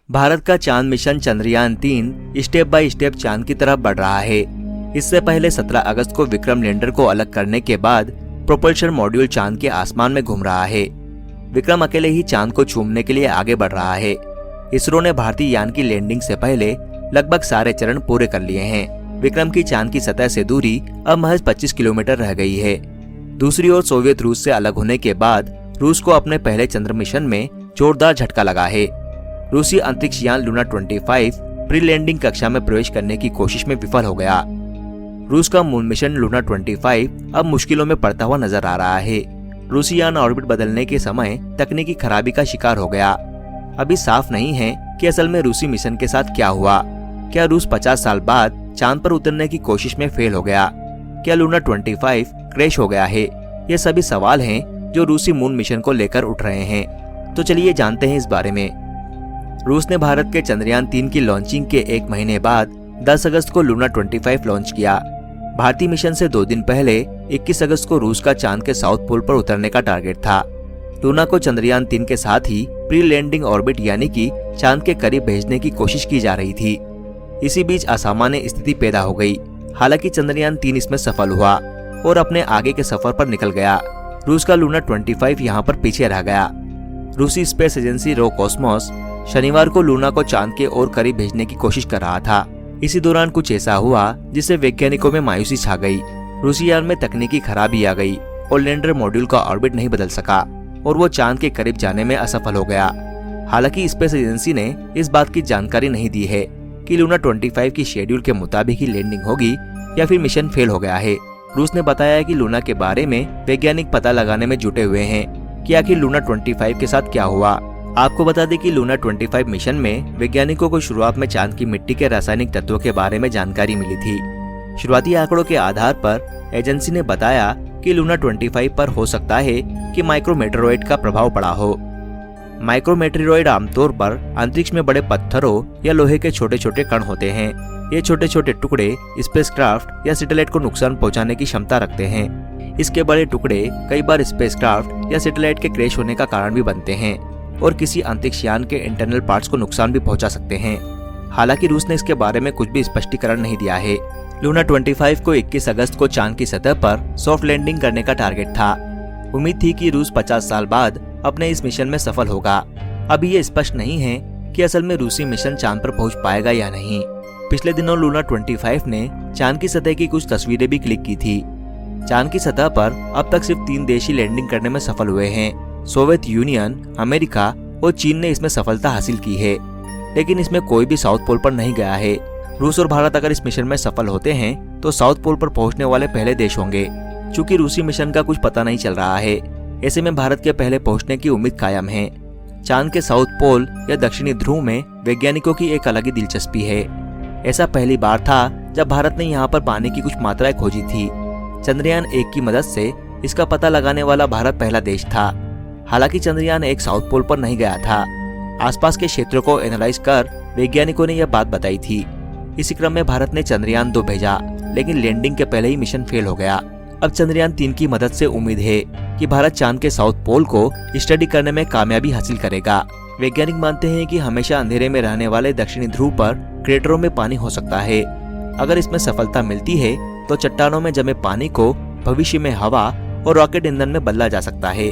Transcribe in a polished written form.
भारत का चांद mission Chandrayaan-3 step by step चांद की तरफ बढ़ रहा है। इससे पहले 17 अगस्त को विक्रम लैंडर को अलग करने के बाद प्रोपल्शन मॉड्यूल चांद के आसमान में घूम रहा है। विक्रम अकेले ही चांद को चूमने के लिए आगे बढ़ रहा है। इसरो ने भारतीय यान की लैंडिंग से पहले लगभग सारे चरण पूरे कर लिए हैं। विक्रम की चांद की सतह से दूरी अब महज 25 किलोमीटर रह गई है। दूसरी ओर सोवियत रूस से अलग होने के बाद रूस को अपने पहले चंद्र मिशन में जोरदार झटका लगा है। रूसी अंतरिक्ष यान लूना 25 प्री लैंडिंग कक्षा में प्रवेश करने की कोशिश में विफल हो गया। रूस का मून मिशन लूना 25 अब मुश्किलों में पड़ता हुआ नजर आ रहा है। रूसी यान ऑर्बिट बदलने के समय तकनीकी खराबी का शिकार हो गया। अभी साफ नहीं है कि असल में रूसी मिशन के साथ क्या हुआ। क्या रूस 50 साल बाद चांद पर उतरने की कोशिश में फेल हो गया? क्या लूना 25 क्रैश हो गया है? ये सभी सवाल हैं जो रूसी मून मिशन को लेकर उठ रहे हैं। तो चलिए जानते हैं इस बारे में। रूस ने भारत के चंद्रयान-3 की लॉन्चिंग के 1 महीने बाद 10 अगस्त को लूना 25 लॉन्च किया। भारतीय मिशन से 2 दिन पहले 21 अगस्त को रूस का चांद के साउथ पोल पर उतरने का टारगेट था। लूना को चंद्रयान-3 के साथ ही प्री लैंडिंग ऑर्बिट यानी कि चांद के करीब भेजने की कोशिश की जा रही थी। इसी बीच असामान्य स्थिति पैदा हो गई। हालांकि चंद्रयान-3 इसमें सफल हुआ और अपने आगे के सफर पर निकल गया। रूस का लूना 25 यहाँ पर पीछे रह गया। रूसी स्पेस एजेंसी रोकॉस्मोस शनिवार को लूना को चांद के और करीब भेजने की कोशिश कर रहा था। इसी दौरान कुछ ऐसा हुआ जिससे वैज्ञानिकों में मायूसी छा गई। रूसी यान में तकनीकी खराबी आ गई और लैंडर मॉड्यूल का ऑर्बिट नहीं बदल सका और वो चांद के करीब जाने में असफल हो गया। हालांकि स्पेस एजेंसी ने इस बात की जानकारी नहीं दी है कि लूना 25 की शेड्यूल के मुताबिक ही लैंडिंग होगी या फिर मिशन फेल हो गया है। रूस ने बताया कि लूना के बारे में वैज्ञानिक पता लगाने में जुटे हुए हैं कि आखिर लूना 25 के साथ क्या हुआ। आपको बता दें कि लूना 25 मिशन में वैज्ञानिकों को शुरुआत में चांद की मिट्टी के रासायनिक तत्वों के बारे में जानकारी मिली थी। शुरुआती आंकड़ों के आधार पर एजेंसी ने बताया कि लूना 25 पर हो सकता है कि माइक्रोमेटेरॉइड का प्रभाव पड़ा हो। माइक्रोमेटेरॉइड आमतौर पर अंतरिक्ष में बड़े पत्थरों या लोहे के छोटे छोटे कण होते हैं। ये छोटे छोटे टुकड़े स्पेसक्राफ्ट या सैटेलाइट को नुकसान पहुंचाने की क्षमता रखते हैं। इसके बड़े टुकड़े कई बार स्पेसक्राफ्ट या सैटेलाइट के क्रैश होने का कारण भी बनते हैं और किसी अंतरिक्ष यान के इंटरनल पार्ट्स को नुकसान भी पहुंचा सकते हैं। हालांकि रूस ने इसके बारे में कुछ भी स्पष्टीकरण नहीं दिया है। लूना 25 को 21 अगस्त को चांद की सतह पर सॉफ्ट लैंडिंग करने का टारगेट था। उम्मीद थी कि रूस 50 साल बाद अपने इस मिशन में सफल होगा। अभी ये स्पष्ट नहीं है कि असल में रूसी मिशन चांद पर पहुंच पाएगा या नहीं। पिछले दिनों लूना 25 ने चांद की सतह की कुछ तस्वीरें भी क्लिक की थी। चांद की सतह पर अब तक सिर्फ 3 देश ही लैंडिंग करने में सफल हुए हैं। सोवियत यूनियन, अमेरिका और चीन ने इसमें सफलता हासिल की है, लेकिन इसमें कोई भी साउथ पोल पर नहीं गया है। रूस और भारत अगर इस मिशन में सफल होते हैं तो साउथ पोल पर पहुंचने वाले पहले देश होंगे। चूंकि रूसी मिशन का कुछ पता नहीं चल रहा है, ऐसे में भारत के पहले पहुंचने की उम्मीद कायम है। चांद के साउथ पोल या दक्षिणी ध्रुव में वैज्ञानिकों की एक अलग ही दिलचस्पी है। ऐसा पहली बार था जब भारत ने यहाँ पर पानी की कुछ मात्राएं खोजी थी। चंद्रयान-1 की मदद से इसका पता लगाने वाला भारत पहला देश था। हालांकि चंद्रयान-1 साउथ पोल पर नहीं गया था। आसपास के क्षेत्रों को एनालाइज कर वैज्ञानिकों ने यह बात बताई थी। इसी क्रम में भारत ने चंद्रयान-2 भेजा, लेकिन लैंडिंग के पहले ही मिशन फेल हो गया। अब चंद्रयान-3 की मदद से उम्मीद है कि भारत चांद के साउथ पोल को स्टडी करने में कामयाबी हासिल करेगा। वैज्ञानिक मानते हैं कि हमेशा अंधेरे में रहने वाले दक्षिणी ध्रुव पर क्रेटरों में पानी हो सकता है। अगर इसमें सफलता मिलती है तो चट्टानों में जमे पानी को भविष्य में हवा और रॉकेट ईंधन में बदला जा सकता है।